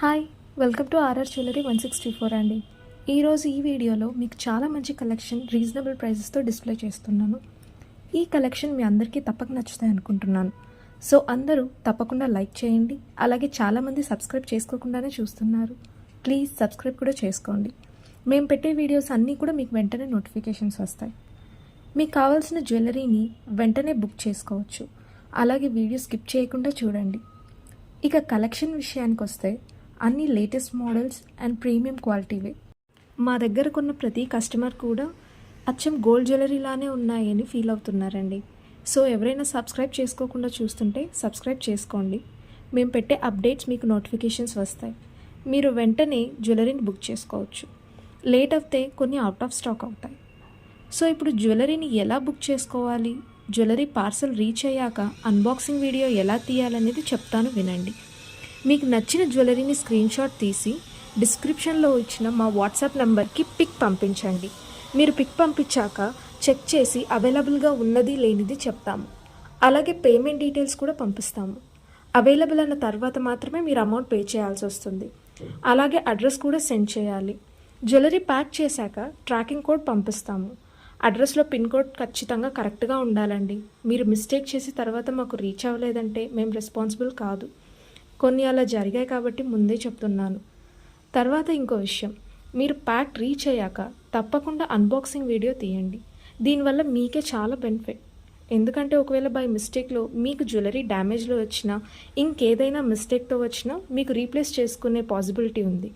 Hi, welcome to RR jewellery 164 అండి. ఈరోజు ఈ వీడియోలో మీకు చాలా మంచి కలెక్షన్ రీజనబుల్ ప్రైజెస్తో డిస్ప్లే చేస్తున్నాను. ఈ కలెక్షన్ మీ అందరికీ తప్పక నచ్చుతాయి అనుకుంటున్నాను. సో అందరూ తప్పకుండా లైక్ చేయండి. అలాగే చాలామంది సబ్స్క్రైబ్ చేసుకోకుండానే చూస్తున్నారు. ప్లీజ్ సబ్స్క్రైబ్ కూడా చేసుకోండి. మేము పెట్టే వీడియోస్ అన్నీ కూడా మీకు వెంటనే నోటిఫికేషన్స్ వస్తాయి. మీకు కావాల్సిన జ్యువెలరీని వెంటనే బుక్ చేసుకోవచ్చు. అలాగే వీడియో స్కిప్ చేయకుండా చూడండి. ఇక కలెక్షన్ విషయానికి వస్తే అన్ని లేటెస్ట్ మోడల్స్ అండ్ ప్రీమియం క్వాలిటీవే. మా దగ్గర కొన్న ప్రతి కస్టమర్ కూడా అచ్చం గోల్డ్ జ్యువెలరీలానే ఉన్నాయని ఫీల్ అవుతున్నారండి. సో ఎవరైనా సబ్స్క్రైబ్ చేసుకోకుండా చూస్తుంటే సబ్స్క్రైబ్ చేసుకోండి. మేము పెట్టే అప్డేట్స్ మీకు నోటిఫికేషన్స్ వస్తాయి. మీరు వెంటనే జ్యువెలరీని బుక్ చేసుకోవచ్చు. లేట్ అవుతే కొన్ని అవుట్ ఆఫ్ స్టాక్ అవుతాయి. సో ఇప్పుడు జ్యువెలరీని ఎలా బుక్ చేసుకోవాలి, జ్యువెలరీ పార్సల్ రీచ్ అయ్యాక అన్బాక్సింగ్ వీడియో ఎలా తీయాలనేది చెప్తాను, వినండి. మీకు నచ్చిన జ్యువెలరీని స్క్రీన్షాట్ తీసి డిస్క్రిప్షన్లో ఇచ్చిన మా వాట్సాప్ నెంబర్కి పిక్ పంపించండి. మీరు పిక్ పంపించాక చెక్ చేసి అవైలబుల్గా ఉన్నది లేనిది చెప్తాము. అలాగే పేమెంట్ డీటెయిల్స్ కూడా పంపిస్తాము. అవైలబుల్ అన్న తర్వాత మాత్రమే మీరు అమౌంట్ పే చేయాల్సి వస్తుంది. అలాగే అడ్రస్ కూడా సెండ్ చేయాలి. జ్యువెలరీ ప్యాక్ చేశాక ట్రాకింగ్ కోడ్ పంపిస్తాము. అడ్రస్లో పిన్ కోడ్ ఖచ్చితంగా కరెక్ట్గా ఉండాలండి. మీరు మిస్టేక్ చేసి తర్వాత మాకు రీచ్ అవ్వలేదంటే మేము రెస్పాన్సిబుల్ కాదు. కొన్ని అలా జరిగాయి కాబట్టి ముందే చెప్తున్నాను. తర్వాత ఇంకో విషయం, మీరు ప్యాక్ రీచ్ అయ్యాక తప్పకుండా అన్బాక్సింగ్ వీడియో తీయండి. దీనివల్ల మీకే చాలా బెనిఫిట్. ఎందుకంటే ఒకవేళ బై మిస్టేక్లో మీకు జ్యువెలరీ డ్యామేజ్లో వచ్చినా, ఇంకేదైనా మిస్టేక్తో వచ్చినా మీకు రీప్లేస్ చేసుకునే పాసిబిలిటీ ఉంది.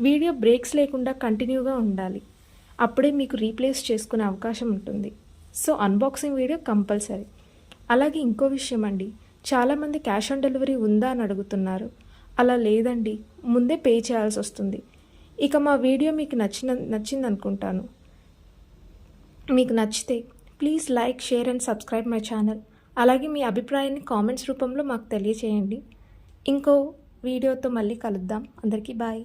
వీడియో బ్రేక్స్ లేకుండా కంటిన్యూగా ఉండాలి. అప్పుడే మీకు రీప్లేస్ చేసుకునే అవకాశం ఉంటుంది. So unboxing video compulsory. అలాగే ఇంకో విషయం అండి, చాలామంది క్యాష్ ఆన్ డెలివరీ ఉందా అని అడుగుతున్నారు. అలా లేదండి, ముందే పే చేయాల్సి వస్తుంది. ఇక మా వీడియో మీకు నచ్చింది అనుకుంటాను. మీకు నచ్చితే please like, share and subscribe my channel. అలాగే మీ అభిప్రాయాన్ని కామెంట్స్ రూపంలో మాకు తెలియచేయండి. ఇంకో వీడియోతో మళ్ళీ కలుద్దాం. అందరికీ బాయ్.